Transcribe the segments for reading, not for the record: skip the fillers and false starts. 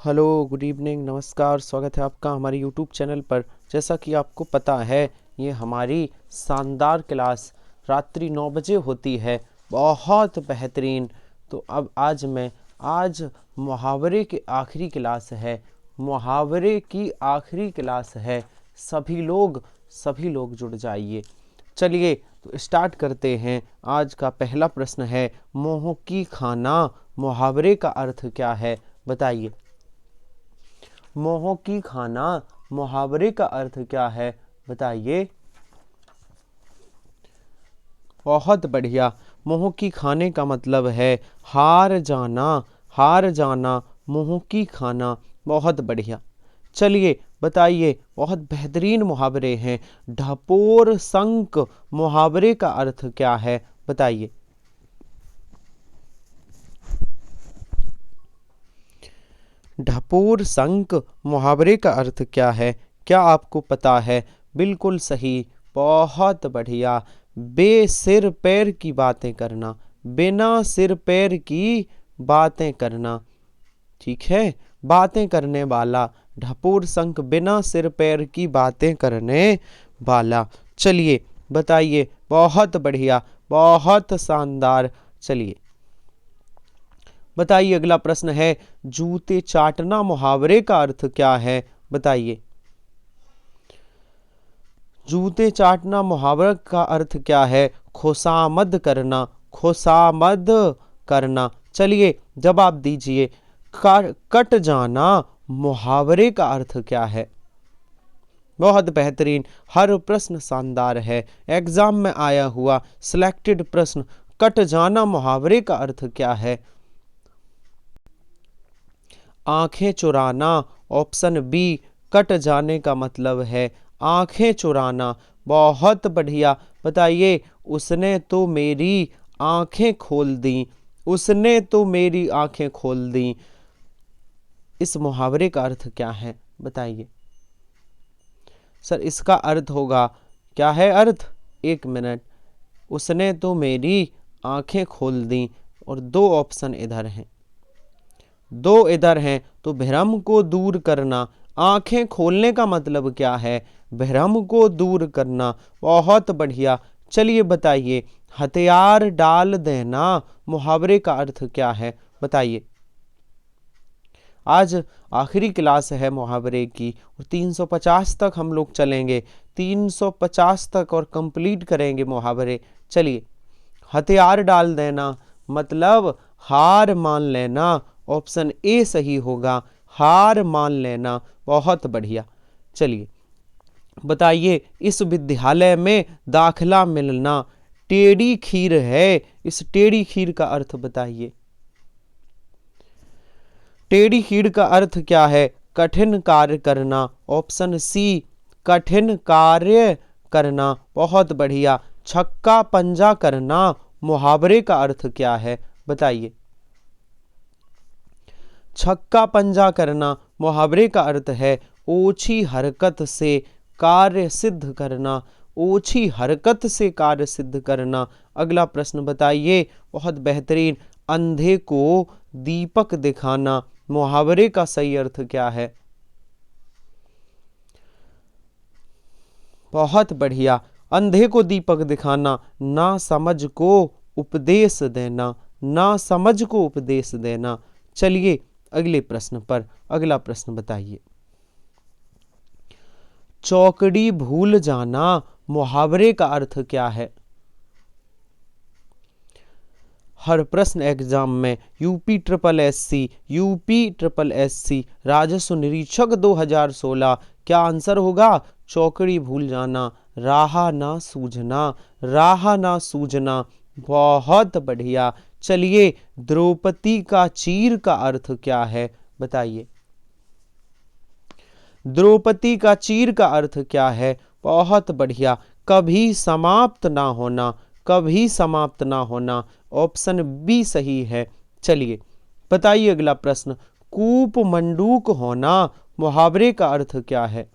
Hello, good evening, नमस्कार। स्वागत है आपका हमारे यूट्यूब चैनल पर। जैसा कि आपको पता है, ये हमारी शानदार क्लास रात्रि 9 बजे होती है, बहुत बेहतरीन। तो अब आज मुहावरे की आखिरी क्लास है, मुहावरे की आखिरी क्लास है। सभी लोग जुड़ जाइए। चलिए तो स्टार्ट करते हैं। आज का पहला प्रश्न है, मोह की खाना मुहावरे का अर्थ क्या है? बताइए। मोह की खाना मुहावरे का अर्थ क्या है? बताइए। बहुत बढ़िया। मोह की खाने का मतलब है हार जाना। हार जाना, मोह की खाना। बहुत बढ़िया। चलिए बताइए, बहुत बेहतरीन मुहावरे हैं। ढपोर संक मुहावरे का अर्थ क्या है? बताइए। ढपोर संक मुहावरे का अर्थ क्या है? क्या आपको पता है? बिल्कुल सही, बहुत बढ़िया। सिर पैर की बातें करना, बिना सिर पैर की बातें करना। ठीक है, बातें करने वाला। ढपोर संक, बिना सिर पैर की बातें करने वाला। चलिए बताइए। बहुत बढ़िया, बहुत शानदार। चलिए बताइए, अगला प्रश्न है, जूते चाटना मुहावरे का अर्थ क्या है? बताइए। जूते चाटना मुहावरे का अर्थ क्या है? खुशामद करना, खुशामद करना। चलिए जवाब दीजिए। कट जाना मुहावरे का अर्थ क्या है? बहुत बेहतरीन। हर प्रश्न शानदार है, एग्जाम में आया हुआ सिलेक्टेड प्रश्न। कट जाना मुहावरे का अर्थ क्या है? आंखें चुराना। ऑप्शन बी, कट जाने का मतलब है आंखें चुराना। बहुत बढ़िया। बताइए। उसने तो मेरी आंखें खोल दी। उसने तो मेरी आंखें खोल दी। इस मुहावरे का अर्थ क्या है? बताइए। सर, इसका अर्थ होगा, क्या है अर्थ? एक मिनट। उसने तो मेरी आंखें खोल दी, और दो ऑप्शन इधर हैं, दो इधर हैं। तो भ्रम को दूर करना। आंखें खोलने का मतलब क्या है? भ्रम को दूर करना। बहुत बढ़िया। चलिए बताइए। हथियार डाल देना मुहावरे का अर्थ क्या है? बताइए। आज आखिरी क्लास है मुहावरे की, और 350 तक हम लोग चलेंगे। 350 तक और कंप्लीट करेंगे मुहावरे। चलिए। हथियार डाल देना मतलब हार मान लेना। ऑप्शन ए सही होगा, हार मान लेना। बहुत बढ़िया। चलिए बताइए। इस विद्यालय में दाखिला मिलना टेढ़ी खीर है। इस टेढ़ी खीर का अर्थ बताइए। टेढ़ी खीर का अर्थ क्या है? कठिन कार्य करना। ऑप्शन सी, कठिन कार्य करना। बहुत बढ़िया। छक्का पंजा करना मुहावरे का अर्थ क्या है? बताइए। छक्का पंजा करना मुहावरे का अर्थ है ओछी हरकत से कार्य सिद्ध करना। ओछी हरकत से कार्य सिद्ध करना। अगला प्रश्न बताइए। बहुत बेहतरीन। अंधे को दीपक दिखाना मुहावरे का सही अर्थ क्या है? बहुत बढ़िया। अंधे को दीपक दिखाना, ना समझ को उपदेश देना। ना समझ को उपदेश देना। चलिए अगले प्रश्न पर। अगला प्रश्न बताइए। चौकड़ी भूल जाना मुहावरे का अर्थ क्या है? हर प्रश्न एग्जाम में यूपी ट्रिपल एससी राजस्व निरीक्षक 2016, क्या आंसर होगा? चौकड़ी भूल जाना, राह ना सूझना। राह ना सूझना। बहुत बढ़िया। चलिए, द्रौपदी का चीर का अर्थ क्या है? बताइए। द्रौपदी का चीर का अर्थ क्या है? बहुत बढ़िया। कभी समाप्त ना होना। कभी समाप्त ना होना। ऑप्शन बी सही है। चलिए बताइए अगला प्रश्न। कूप मंडूक होना मुहावरे का अर्थ क्या है?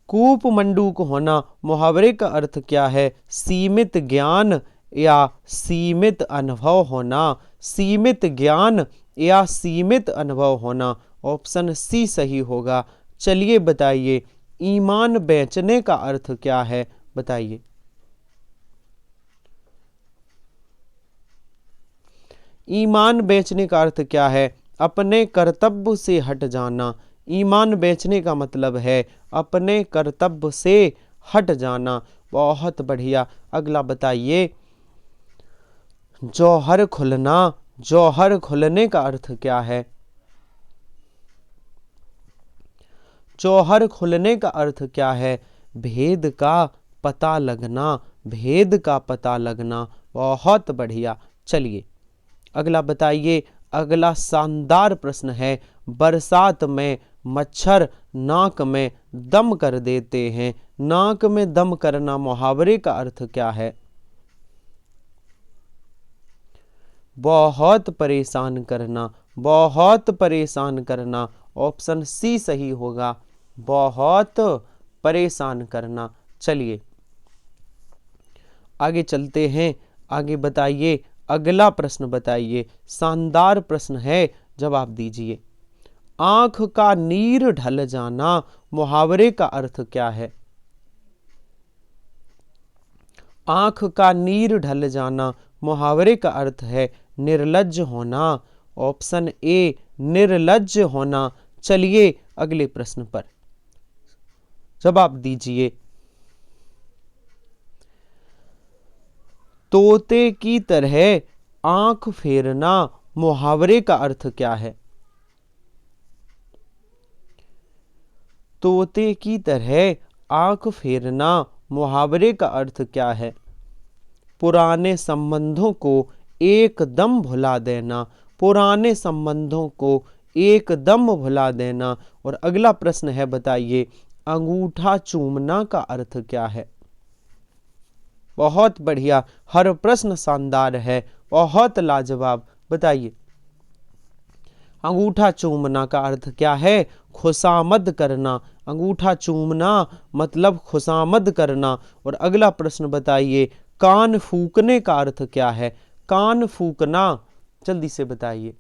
कूप मंडूक होना मुहावरे का अर्थ क्या है? सीमित ज्ञान या सीमित अनुभव होना, सीमित ज्ञान या सीमित अनुभव होना। ऑप्शन सी सही होगा। चलिए बताइए, ईमान बेचने का अर्थ क्या है, बताइए। ईमान बेचने का अर्थ क्या है? अपने कर्तव्य से हट जाना। ईमान बेचने का मतलब है अपने कर्तव्य से हट जाना। बहुत बढ़िया। अगला बताइए, जौहर खुलना। जौहर खुलने का अर्थ क्या है? जौहर खुलने का अर्थ क्या है? भेद का पता लगना, भेद का पता लगना। बहुत बढ़िया। चलिए अगला बताइए। अगला शानदार प्रश्न है, बरसात में मच्छर नाक में दम कर देते हैं। नाक में दम करना मुहावरे का अर्थ क्या है? बहुत परेशान करना, बहुत परेशान करना। ऑप्शन सी सही होगा, बहुत परेशान करना। चलिए आगे चलते हैं। आगे बताइए, अगला प्रश्न बताइए। शानदार प्रश्न है, जवाब दीजिए। आंख का नीर ढल जाना मुहावरे का अर्थ क्या है? आंख का नीर ढल जाना मुहावरे का अर्थ है निर्लज्ज होना। ऑप्शन ए निर्लज्ज होना। चलिए अगले प्रश्न पर जवाब दीजिए। तोते की तरह आंख फेरना मुहावरे का अर्थ क्या है? तोते की तरह आंख फेरना मुहावरे का अर्थ क्या है? पुराने संबंधों को एकदम भुला देना। पुराने संबंधों को एकदम भुला देना। और अगला प्रश्न है, बताइए, अंगूठा चूमना का अर्थ क्या है? बहुत बढ़िया। हर प्रश्न शानदार है, बहुत लाजवाब। बताइए, अंगूठा चूमना का अर्थ क्या है? खुशामद करना। अंगूठा चूमना मतलब खुशामद करना। और अगला प्रश्न बताइए, कान फूकने का अर्थ क्या है? कान फूकना, जल्दी से बताइए।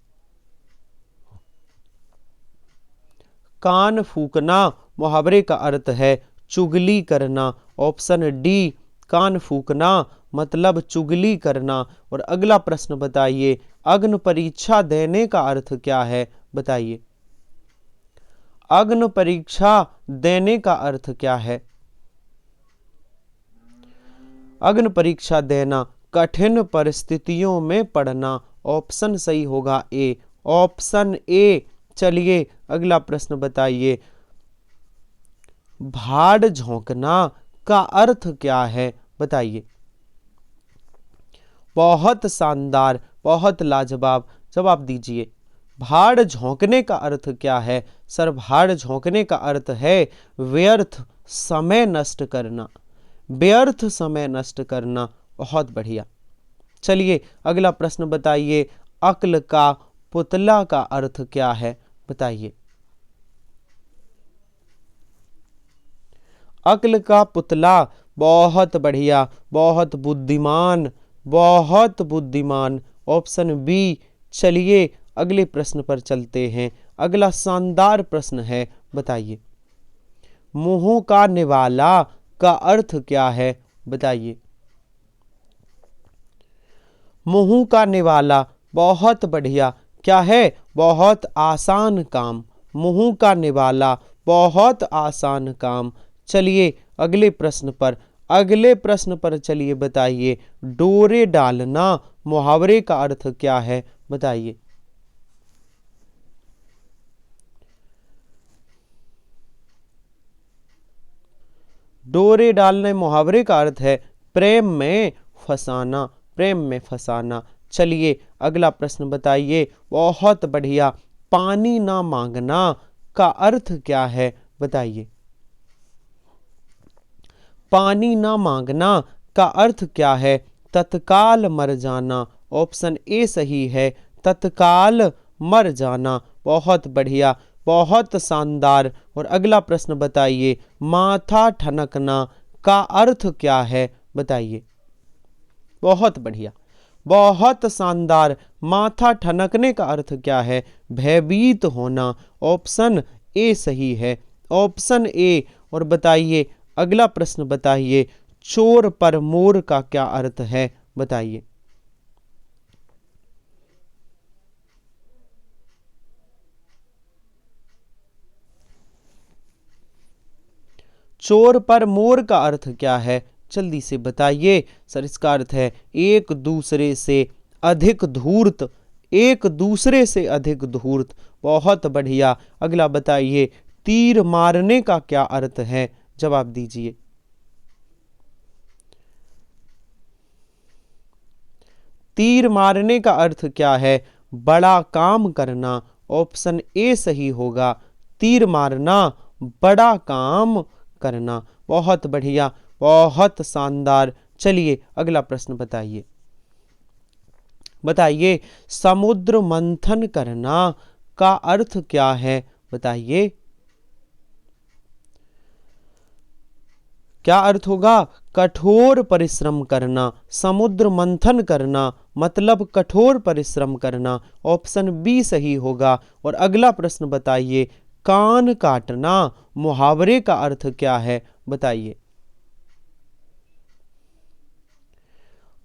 कान फूकना मुहावरे का अर्थ है चुगली करना। ऑप्शन डी कान फूकना मतलब चुगली करना। और अगला प्रश्न बताइए, अग्नि परीक्षा देने का अर्थ क्या है? बताइए, अग्नि परीक्षा देने का अर्थ क्या है? अग्नि परीक्षा देना कठिन परिस्थितियों में पड़ना। ऑप्शन सही होगा ए, ऑप्शन ए। चलिए अगला प्रश्न बताइए, भाड़ झोंकना का अर्थ क्या है? बताइए। बहुत शानदार, बहुत लाजवाब। जवाब दीजिए, भाड़ झोंकने का अर्थ क्या है? सर, भाड़ झोंकने का अर्थ है व्यर्थ समय नष्ट करना, व्यर्थ समय नष्ट करना। बहुत बढ़िया। चलिए अगला प्रश्न बताइए, अक्ल का पुतला का अर्थ क्या है? बताइए। अक्ल का पुतला, बहुत बढ़िया, बहुत बुद्धिमान, बहुत बुद्धिमान। Option B. चलिए अगले प्रश्न पर चलते हैं। अगला शानदार प्रश्न है, बताइए, मुंह का निवाला का अर्थ क्या है? बताइए। मुंह का निवाला, बहुत बढ़िया। क्या है? बहुत आसान काम। मुंह का निवाला बहुत आसान काम। चलिए अगले प्रश्न पर, अगले प्रश्न पर चलिए बताइए, डोरे डालना मुहावरे का अर्थ क्या है? बताइए। डोरे डालने मुहावरे का अर्थ है प्रेम में फंसाना, प्रेम में फंसाना। चलिए अगला प्रश्न बताइए, बहुत बढ़िया, पानी ना मांगना का अर्थ क्या है? बताइए। पानी ना मांगना का अर्थ क्या है? तत्काल मर जाना। ऑप्शन ए सही है, तत्काल मर जाना। बहुत बढ़िया, बहुत शानदार। और अगला प्रश्न बताइए, माथा ठनकना का अर्थ क्या है? बताइए। बहुत बढ़िया, बहुत शानदार। माथा ठनकने का अर्थ क्या है? भयभीत होना। ऑप्शन ए सही है, ऑप्शन ए। और बताइए अगला प्रश्न बताइए, चोर पर मोर का क्या अर्थ है? बताइए। चोर पर मोर का अर्थ क्या है? जल्दी से बताइए। सर इसका अर्थ है एक दूसरे से अधिक धूर्त, एक दूसरे से अधिक धूर्त। बहुत बढ़िया। अगला बताइए, तीर मारने का क्या अर्थ है? जवाब दीजिए। तीर मारने का अर्थ क्या है? बड़ा काम करना। ऑप्शन ए सही होगा, तीर मारना, बड़ा काम करना। बहुत बढ़िया, बहुत शानदार। चलिए अगला प्रश्न बताइए। बताइए समुद्र मंथन करना का अर्थ क्या है? बताइए क्या अर्थ होगा? कठोर परिश्रम करना। समुद्र मंथन करना मतलब कठोर परिश्रम करना। ऑप्शन बी सही होगा। और अगला प्रश्न बताइए, कान काटना मुहावरे का अर्थ क्या है? बताइए।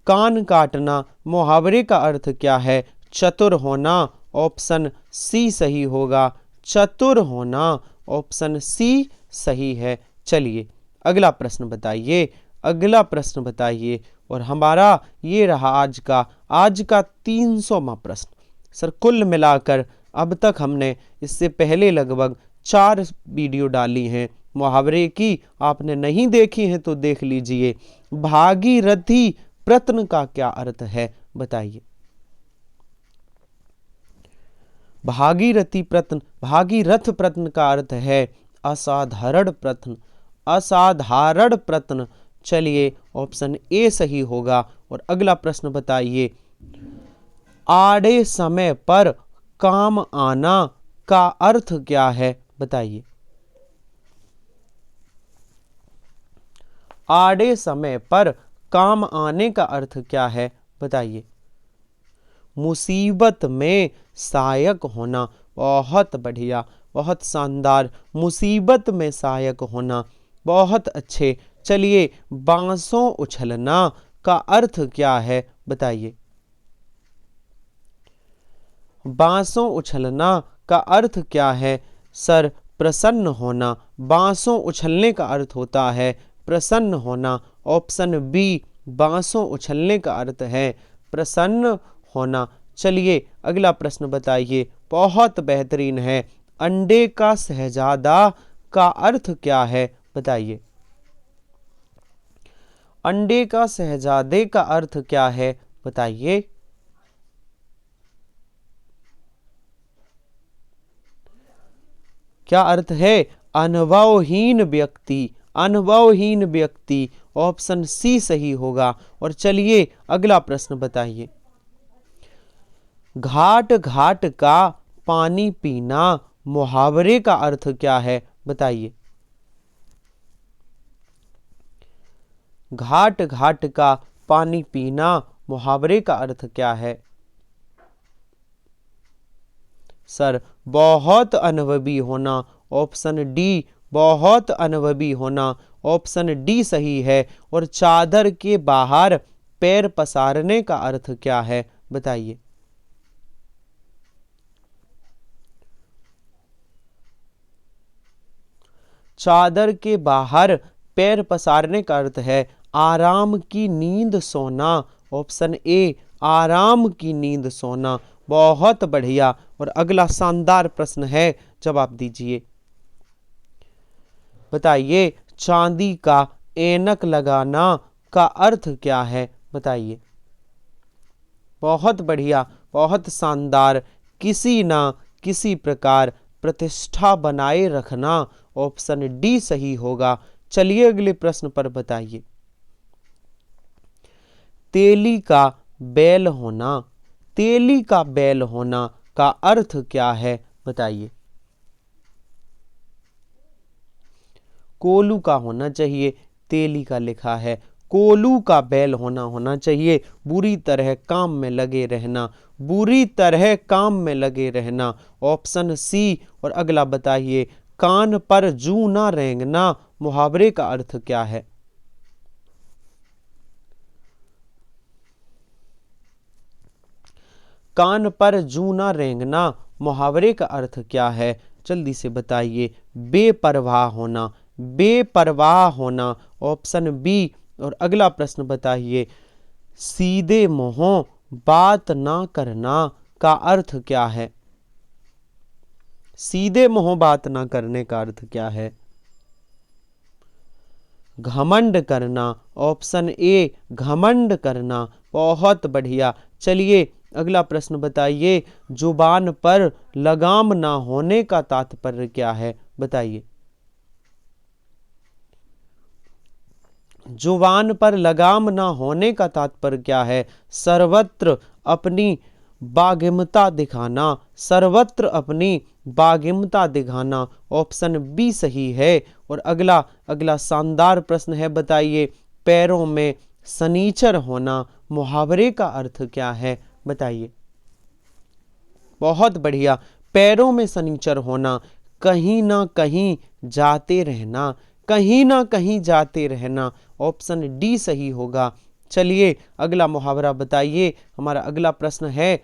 कान काटना मुहावरे का अर्थ क्या है? चतुर होना। ऑप्शन सी सही होगा, चतुर होना। ऑप्शन सी सही है। चलिए अगला प्रश्न बताइए, अगला प्रश्न बताइए। और हमारा ये रहा आज का 300वां प्रश्न। सर कुल मिलाकर अब तक हमने इससे पहले लगभग 4 वीडियो डाली हैं मुहावरे की। आपने नहीं देखी हैं तो देख लीजिए। भागीरथी प्रश्न का क्या अर्थ है? बताइए। भागीरथी प्रश्न, भागीरथ प्रश्न का अर्थ है असाधारण प्रश्न, असाधारण प्रश्न। चलिए ऑप्शन ए सही होगा। और अगला प्रश्न बताइए, आड़े समय पर काम आना का अर्थ क्या है? बताइए। आड़े समय पर काम आने का अर्थ क्या है? बताइए। मुसीबत में सहायक होना। बहुत बढ़िया, बहुत शानदार। मुसीबत में सहायक होना, बहुत अच्छे। चलिए बांसों उछलना का अर्थ क्या है? बताइए। बांसों उछलना का अर्थ क्या है? सर प्रसन्न होना। बांसों उछलने का अर्थ होता है प्रसन्न होना। ऑप्शन बी, बांसों उछलने का अर्थ है प्रसन्न होना। चलिए अगला प्रश्न बताइए, बहुत बेहतरीन है। अंडे का शहजादा का अर्थ क्या है? बताइए। अंडे का शहजादे का अर्थ क्या है? बताइए। क्या अर्थ है? अनुभवहीन व्यक्ति, अनुभवहीन व्यक्ति। ऑप्शन सी सही होगा। और चलिए अगला प्रश्न बताइए, घाट घाट का पानी पीना मुहावरे का अर्थ क्या है? बताइए। घाट घाट का पानी पीना मुहावरे का अर्थ क्या है? सर बहुत अनुभवी होना। ऑप्शन डी, बहुत अनुभवी होना। ऑप्शन डी सही है। और चादर के बाहर पैर पसारने का अर्थ क्या है? बताइए। चादर के बाहर पैर पसारने का अर्थ है आराम की नींद सोना। ऑप्शन ए, आराम की नींद सोना। बहुत बढ़िया। और अगला शानदार प्रश्न है, जवाब दीजिए। बताइए चांदी का ऐनक लगाना का अर्थ क्या है? बताइए। बहुत बढ़िया, बहुत शानदार। किसी ना किसी प्रकार प्रतिष्ठा बनाए रखना। ऑप्शन डी सही होगा। चलिए अगले प्रश्न पर बताइए, तेली का बैल होना, तेली का बैल होना का अर्थ क्या है? बताइए। कोलू का होना चाहिए, तेली का लिखा है। कोलू का बैल होना होना चाहिए। बुरी तरह काम में लगे रहना, बुरी तरह काम में लगे रहना, ऑप्शन सी। और अगला बताइए, कान पर जू ना रेंगना मुहावरे का अर्थ क्या है? कान पर जू ना रेंगना मुहावरे का अर्थ क्या है? जल्दी से बताइए। बेपरवाह होना, बेपरवाह होना, ऑप्शन बी। और अगला प्रश्न बताइए, सीधे मुंहों बात ना करना का अर्थ क्या है? सीधे मुंहों बात ना करने का अर्थ क्या है? घमंड करना, ऑप्शन ए घमंड करना। बहुत बढ़िया। चलिए अगला प्रश्न बताइए, जुबान पर लगाम ना होने का तात्पर्य क्या है? बताइए। जुबान पर लगाम ना होने का तात्पर्य क्या है? सर्वत्र अपनी बागिमता दिखाना, सर्वत्र अपनी बागिमता दिखाना, ऑप्शन बी सही है। और अगला अगला शानदार प्रश्न है, बताइए। पैरों में शनीचर होना मुहावरे का अर्थ क्या है? बताइए। बहुत बढ़िया। पैरों में शनीचर होना, कहीं ना कहीं जाते रहना, कहीं ना कहीं जाते रहना, ऑप्शन डी सही होगा। चलिए अगला मुहावरा बताइए। हमारा अगला प्रश्न है,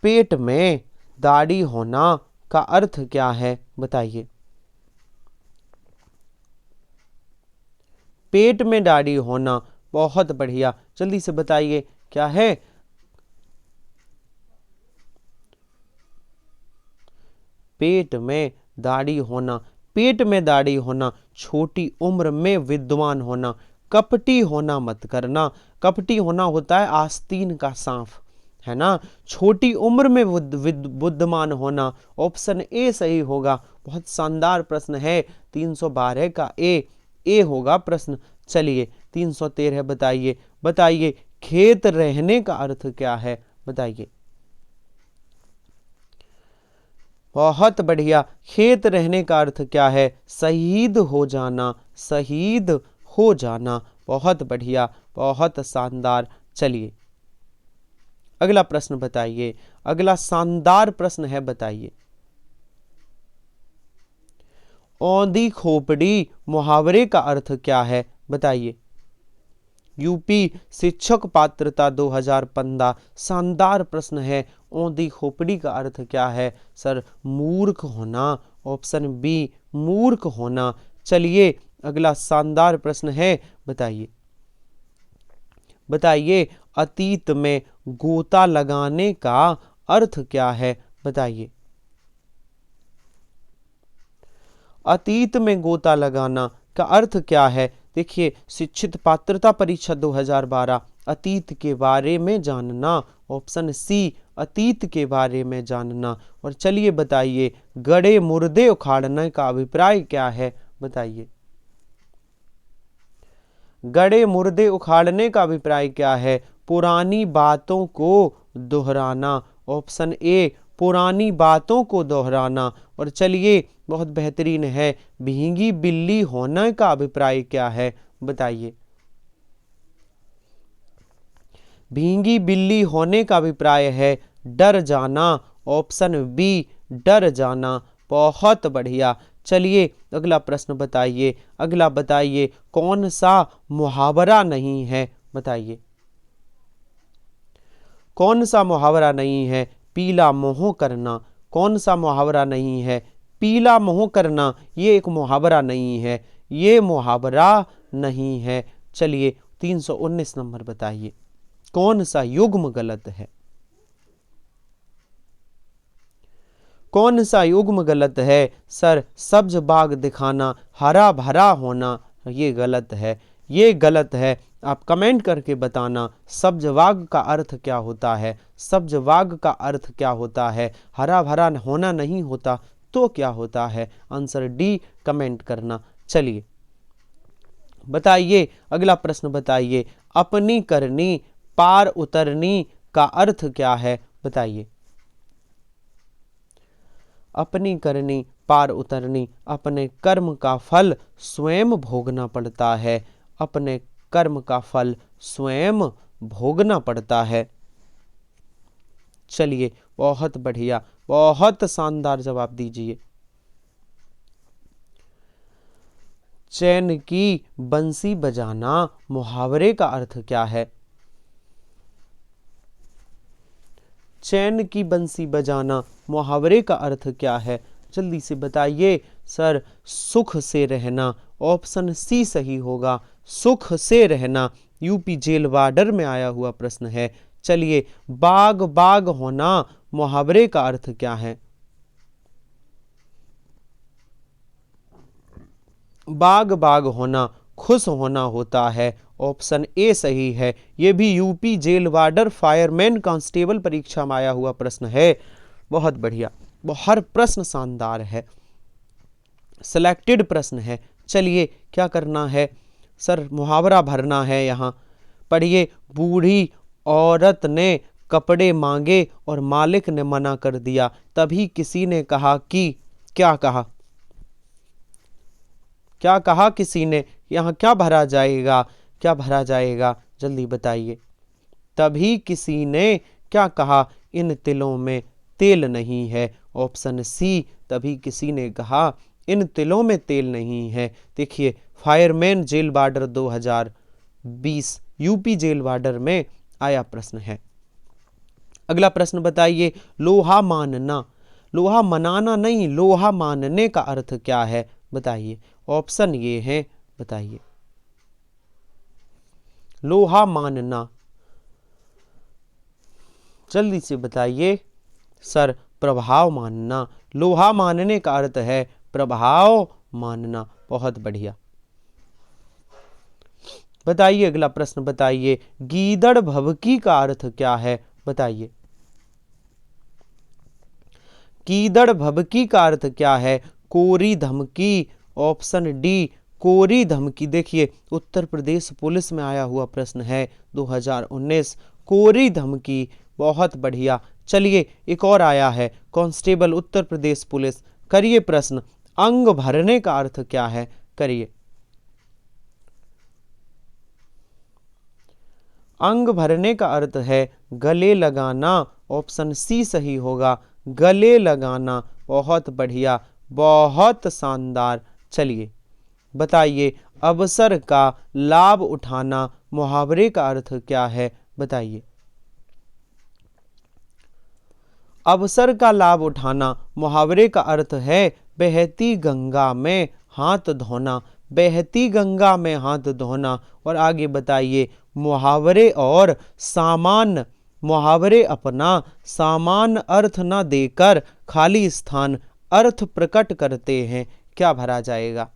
पेट में दाढ़ी होना का अर्थ क्या है? बताइए। पेट में दाढ़ी होना, बहुत बढ़िया। जल्दी से बताइए क्या है? पेट में दाढ़ी होना, पेट में दाढ़ी होना, छोटी उम्र में विद्वान होना, कपटी होना मत करना। कपटी होना होता है आस्तीन का सांप, है ना। छोटी उम्र में बुद्धिमान होना, ऑप्शन ए सही होगा। बहुत शानदार प्रश्न है। 312 का ए होगा प्रश्न। चलिए 313 बताइए। बताइए, खेत रहने का अर्थ क्या है? बताइए। बहुत बढ़िया। खेत रहने का अर्थ क्या है? शहीद हो जाना, शहीद हो जाना। बहुत बढ़िया, बहुत शानदार। चलिए अगला प्रश्न बताइए। अगला शानदार प्रश्न है, बताइए। औंधी खोपड़ी मुहावरे का अर्थ क्या है? बताइए। यूपी शिक्षक पात्रता 2015, शानदार प्रश्न है। औंधी खोपड़ी का अर्थ क्या है? सर, मूर्ख होना, ऑप्शन बी मूर्ख होना। चलिए अगला शानदार प्रश्न है, बताइए। बताइए, अतीत में गोता लगाने का अर्थ क्या है? बताइए। अतीत में गोता लगाना का अर्थ क्या है? देखिए, शिक्षित पात्रता परीक्षा 2012, अतीत के बारे में जानना, ऑप्शन सी अतीत के बारे में जानना। और चलिए बताइए, गड़े मुर्दे उखाड़ने का अभिप्राय क्या है? बताइए। गड़े मुर्दे उखाड़ने का अभिप्राय क्या है? पुरानी बातों को दोहराना, ऑप्शन ए पुरानी बातों को दोहराना। और चलिए बहुत बेहतरीन है, भींगी बिल्ली होने का अभिप्राय क्या है? बताइए। भींगी बिल्ली होने का अभिप्राय है डर जाना, ऑप्शन बी डर जाना। बहुत बढ़िया। चलिए अगला प्रश्न बताइए। अगला बताइए, कौन सा मुहावरा नहीं है? बताइए। कौन सा मुहावरा नहीं है? पीला मुंह करना। कौन सा मुहावरा नहीं है? पीला मुंह करना। ये एक मुहावरा नहीं है, ये मुहावरा नहीं है। चलिए 319 नंबर बताइए, कौन सा युग्म गलत है? कौन सा युग्म गलत है? सर, सब्ज बाग दिखाना, हरा भरा होना, ये गलत है, ये गलत है। आप कमेंट करके बताना सब्ज बाग का अर्थ क्या होता है? सब्ज बाग का अर्थ क्या होता है? हरा भरा होना नहीं होता तो क्या होता है? आंसर डी कमेंट करना। चलिए बताइए अगला प्रश्न बताइए, अपनी करनी पार उतरनी का अर्थ क्या है? बताइए। अपनी करनी पार उतरनी, अपने कर्म का फल स्वयं भोगना पड़ता है। अपने कर्म का फल स्वयं भोगना पड़ता है। चलिए, बहुत बढ़िया, बहुत शानदार जवाब दीजिए। चैन की बंसी बजाना मुहावरे का अर्थ क्या है? चैन की बंसी बजाना मुहावरे का अर्थ क्या है? जल्दी से बताइए। सर, सुख से रहना, ऑप्शन सी सही होगा, सुख से रहना। यूपी जेल वार्डर में आया हुआ प्रश्न है। चलिए, बाग बाग होना मुहावरे का अर्थ क्या है? बाग बाग होना खुश होना होता है, ऑप्शन ए सही है। यह भी UP jail warder fireman constable परीक्षा में आया हुआ प्रश्न है। बहुत बढ़िया, हर प्रश्न शानदार है, सिलेक्टेड प्रश्न है। चलिए, क्या करना है? सर, मुहावरा भरना है यहाँ। पढ़िए। बूढ़ी औरत ने कपड़े मांगे और मालिक ने मना कर दिया, तभी किसी ने कहा कि, क्या कहा? क्या कहा किसी ने? यहाँ क्या भरा जाएगा? क्या भरा जाएगा? जल्दी बताइए। तभी किसी ने क्या कहा? इन तिलों में तेल नहीं है, ऑप्शन सी। तभी किसी ने कहा इन तिलों में तेल नहीं है। देखिए, fireman jail warder 2020 UP jail warder में आया प्रश्न है। अगला प्रश्न बताइए। लोहा मानना, लोहा मनाना नहीं, लोहा मानने का अर्थ क्या है? बताइए। ऑप्शन ये है, बताइए। लोहा मानना, जल्दी से बताइए। सर, प्रभाव मानना। लोहा मानने का अर्थ है प्रभाव मानना। बहुत बढ़िया, बताइए। अगला प्रश्न बताइए। गीदड़ भभकी का अर्थ क्या है? बताइए। गीदड़ भभकी का अर्थ क्या है? कोरी धमकी, ऑप्शन डी कोरी धमकी। देखिए, उत्तर प्रदेश पुलिस में आया हुआ प्रश्न है 2019, कोरी धमकी। बहुत बढ़िया। चलिए, एक और आया है, कांस्टेबल उत्तर प्रदेश पुलिस। करिए प्रश्न। अंग भरने का अर्थ क्या है? करिए। अंग भरने का अर्थ है गले लगाना, ऑप्शन सी सही होगा, गले लगाना। बहुत बढ़िया, बहुत शानदार। चलिए, बताइए। अवसर का लाभ उठाना मुहावरे का अर्थ क्या है? बताइए। अवसर का लाभ उठाना मुहावरे का अर्थ है बहती गंगा में हाथ धोना, बहती गंगा में हाथ धोना। और आगे बताइए। मुहावरे और सामान्य, मुहावरे अपना सामान्य अर्थ न देकर खाली स्थान अर्थ प्रकट करते हैं, क्या भरा जाएगा?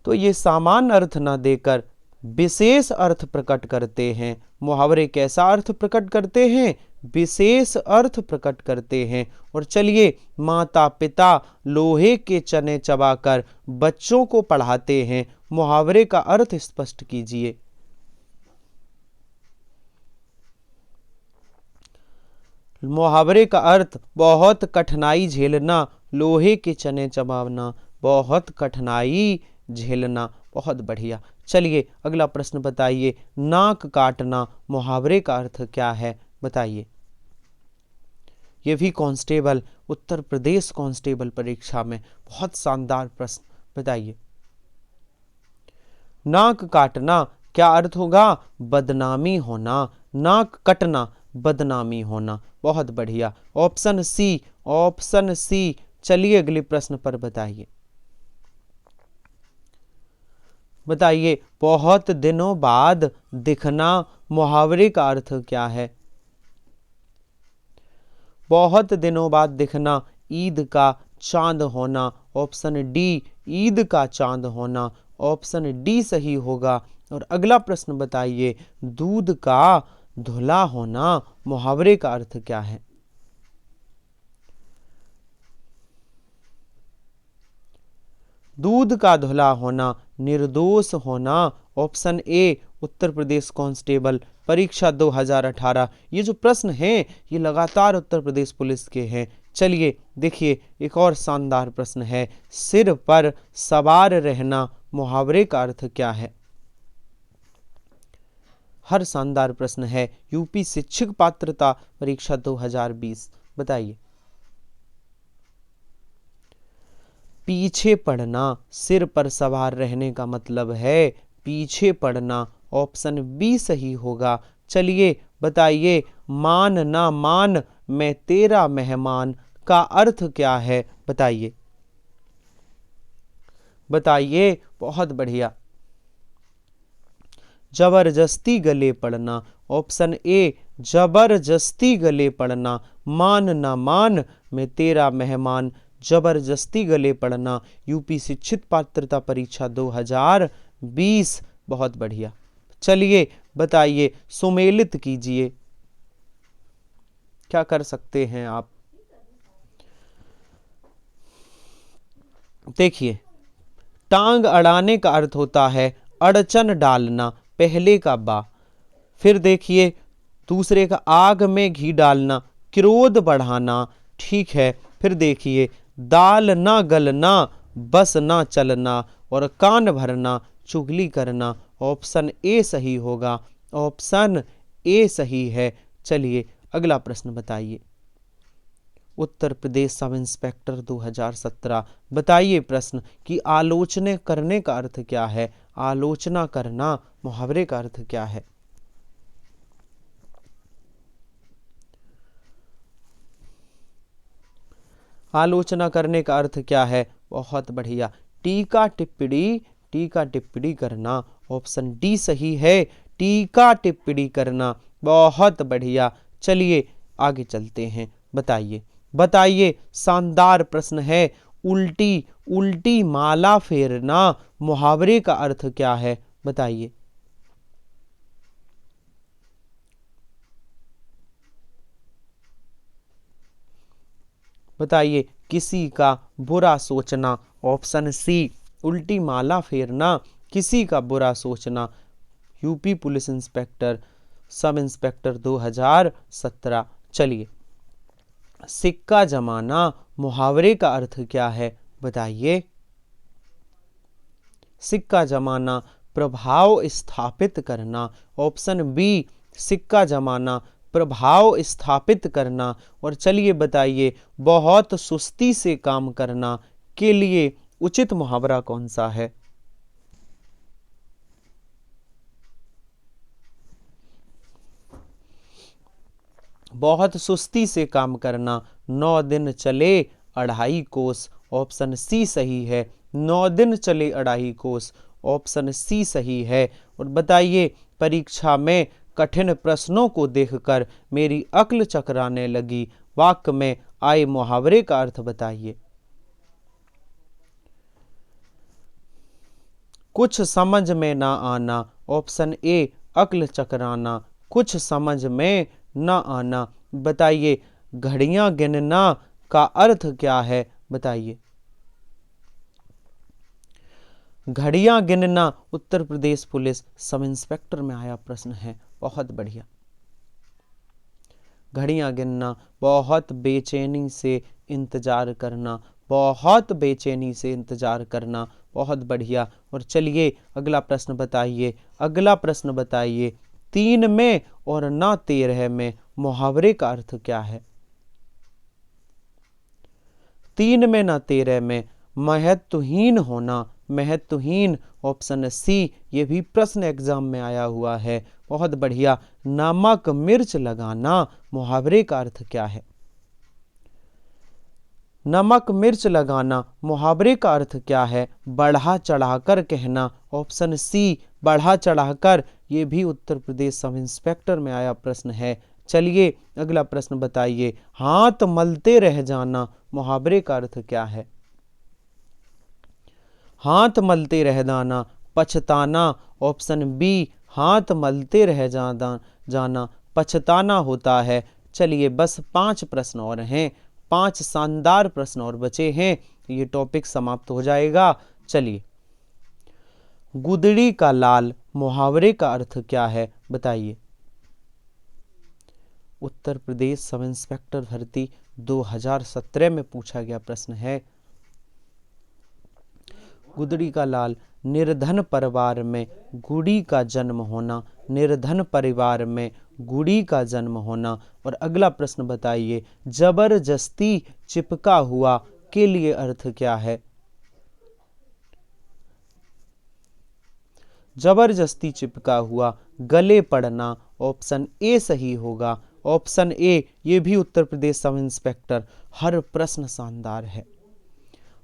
तो ये सामान्य अर्थ न देकर विशेष अर्थ प्रकट करते हैं। मुहावरे कैसा अर्थ प्रकट करते हैं? विशेष अर्थ प्रकट करते हैं। और चलिए, माता पिता लोहे के चने चबाकर बच्चों को पढ़ाते हैं, मुहावरे का अर्थ स्पष्ट कीजिए। मुहावरे का अर्थ बहुत कठिनाई झेलना, लोहे के चने चबाना, बहुत कठिनाई झेलना। बहुत बढ़िया। चलिए, अगला प्रश्न बताइए। नाक काटना मुहावरे का अर्थ क्या है? बताइए। ये भी कांस्टेबल उत्तर प्रदेश कांस्टेबल परीक्षा में बहुत शानदार प्रश्न। बताइए। नाक काटना क्या अर्थ होगा? बदनामी होना। नाक कटना बदनामी होना। बहुत बढ़िया, ऑप्शन सी, ऑप्शन सी। चलिए, अगले प्रश्न पर बताइए। बताइए। बहुत दिनों बाद दिखना मुहावरे का अर्थ क्या है? बहुत दिनों बाद दिखना ईद का चांद होना, ऑप्शन डी ईद का चांद होना। ऑप्शन डी सही होगा। और अगला प्रश्न बताइए। दूध का धुला होना मुहावरे का अर्थ क्या है? दूध का धुला होना निर्दोष होना, option A Uttar Pradesh constable परीक्षा 2018। ये जो प्रश्न हैं ये लगातार उत्तर प्रदेश पुलिस के हैं। चलिए देखिए एक और शानदार प्रश्न है, सिर पर सवार रहना मुहावरे का अर्थ क्या है। हर शानदार प्रश्न है, यूपी शिक्षक पात्रता परीक्षा 2020। बताइए। पीछे पड़ना सिर पर सवार रहने का मतलब है पीछे पड़ना, ऑप्शन बी सही होगा। चलिए बताइए, मान ना मान मैं तेरा मेहमान का अर्थ क्या है। बताइए बताइए, बहुत बढ़िया। जबरदस्ती गले पड़ना, ऑप्शन ए जबरदस्ती गले पड़ना, मान ना मान मैं तेरा मेहमान, जबरदस्ती गले पड़ना, यूपी शिक्षित पात्रता परीक्षा 2020। बहुत बढ़िया। चलिए बताइए, सुमेलित कीजिए, क्या कर सकते हैं आप। देखिए, टांग अड़ाने का अर्थ होता है अड़चन डालना, पहले का बा। फिर देखिए दूसरे का, आग में घी डालना, क्रोध बढ़ाना, ठीक है। फिर देखिए, दाल ना गलना, बस ना चलना, और कान भरना, चुगली करना, ऑप्शन ए सही होगा। ऑप्शन ए सही है। चलिए अगला प्रश्न बताइए। Uttar Pradesh sub inspector 2017। बताइए प्रश्न कि आलोचना करने का अर्थ क्या है। आलोचना करना मुहावरे का अर्थ क्या है। आलोचना करने का अर्थ क्या है। बहुत बढ़िया, टीका टिप्पणी, टीका टिप्पणी करना, ऑप्शन डी सही है, टीका टिप्पणी करना। बहुत बढ़िया। चलिए आगे चलते हैं। बताइए बताइए, शानदार प्रश्न है, उल्टी उल्टी माला फेरना मुहावरे का अर्थ क्या है। बताइए बताइए, किसी का बुरा सोचना, ऑप्शन सी उल्टी माला फेरना, किसी का बुरा सोचना, UP police inspector sub inspector 2017। चलिए, सिक्का जमाना मुहावरे का अर्थ क्या है। बताइए। सिक्का जमाना प्रभाव स्थापित करना, ऑप्शन बी सिक्का जमाना प्रभाव स्थापित करना। और चलिए बताइए, बहुत सुस्ती से काम करना के लिए उचित मुहावरा कौन सा है। बहुत सुस्ती से काम करना, 9 दिन चले 2.5 कोस, ऑप्शन सी सही है। 9 दिन चले 2.5 कोस, ऑप्शन सी सही है। और बताइए, परीक्षा में कठिन प्रश्नों को देखकर मेरी अक्ल चकराने लगी, वाक्य में आए मुहावरे का अर्थ बताइए। कुछ समझ में ना आना, ऑप्शन ए अक्ल चकराना, कुछ समझ में ना आना। बताइए, घड़ियां गिनना का अर्थ क्या है। बताइए। घड़ियां गिनना Uttar Pradesh police sub inspector में आया प्रश्न है। बहुत बढ़िया। घड़ियां गिनना, बहुत बेचैनी से इंतजार करना, बहुत बेचैनी से इंतजार करना। बहुत बढ़िया। और चलिए अगला प्रश्न बताइए। अगला प्रश्न बताइए, 3 में और ना 13 में मुहावरे का अर्थ क्या है। 3 में ना 13 में महत्वहीन होना, महत्वहीन, ऑप्शन सी। ये भी प्रश्न एग्जाम में आया हुआ है। बहुत बढ़िया। नमक मिर्च लगाना मुहावरे का अर्थ क्या है। नमक मिर्च लगाना मुहावरे का अर्थ क्या है। बढ़ा चढ़ाकर कहना, ऑप्शन सी बढ़ा चढ़ाकर। ये भी उत्तर प्रदेश सब इंस्पेक्टर में आया प्रश्न है। चलिए अगला प्रश्न बताइए, हाथ मलते रह जाना मुहावरे का अर्थ क्या है। हाथ मलते रह जाना पछताना, ऑप्शन बी हाथ मलते रह जाना पछताना होता है। चलिए बस 5 प्रश्न और हैं, 5 शानदार प्रश्न और बचे हैं, ये टॉपिक समाप्त हो जाएगा। चलिए, गुदड़ी का लाल मुहावरे का अर्थ क्या है। बताइए। उत्तर प्रदेश सब इंस्पेक्टर भर्ती 2017 में पूछा गया प्रश्न है। गुदड़ी का लाल, निर्धन परिवार में गुड़ी का जन्म होना, निर्धन परिवार में गुड़ी का जन्म होना। और अगला प्रश्न बताइए, जबरदस्ती चिपका हुआ के लिए अर्थ क्या है? जबरदस्ती चिपका हुआ, गले पड़ना। ऑप्शन ए सही होगा, ऑप्शन ए। ये भी उत्तर प्रदेश सब इंस्पेक्टर। हर प्रश्न शानदार है,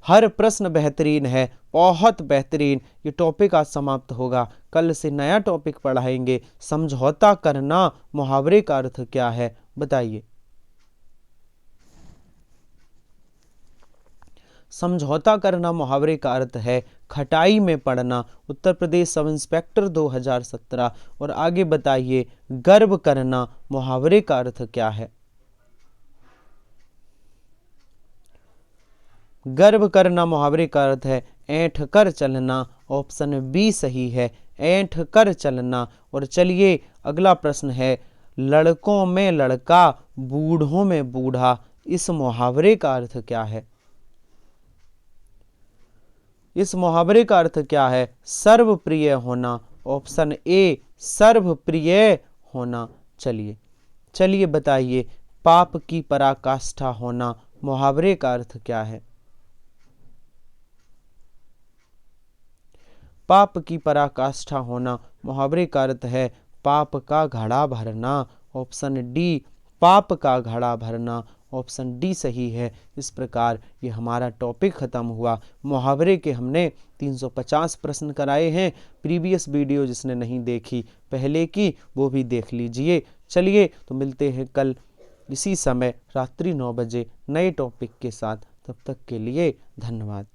हर प्रश्न बेहतरीन है, बहुत बेहतरीन। ये टॉपिक आज समाप्त होगा, कल से नया टॉपिक पढ़ाएंगे। समझौता करना मुहावरे का अर्थ क्या है बताइए? समझौता करना मुहावरे का अर्थ है खटाई में पड़ना। Uttar Pradesh sub inspector 2017। और आगे बताइए, गर्व करना मुहावरे का अर्थ क्या है? गर्व करना मुहावरे का अर्थ है ऐंठ कर चलना। ऑप्शन बी सही है, ऐंठ कर चलना। और चलिए अगला प्रश्न है, लड़कों में लड़का बूढ़ों में बूढ़ा, इस मुहावरे का अर्थ क्या है? इस मुहावरे का अर्थ क्या है? सर्वप्रिय होना। ऑप्शन ए, सर्वप्रिय होना। चलिए बताइए, पाप की पराकाष्ठा होना मुहावरे का अर्थ क्या है? पाप की पराकाष्ठा होना मुहावरे का अर्थ है पाप का घड़ा भरना। ऑप्शन डी, पाप का घड़ा भरना। ऑप्शन डी सही है। इस प्रकार ये हमारा टॉपिक खत्म हुआ। मुहावरे के हमने 350 प्रश्न कराए हैं। प्रीवियस वीडियो जिसने नहीं देखी पहले की, वो भी देख लीजिए। चलिए तो मिलते हैं कल इसी समय रात्रि 9 बजे नए टॉपिक के साथ। तब तक के लिए धन्यवाद।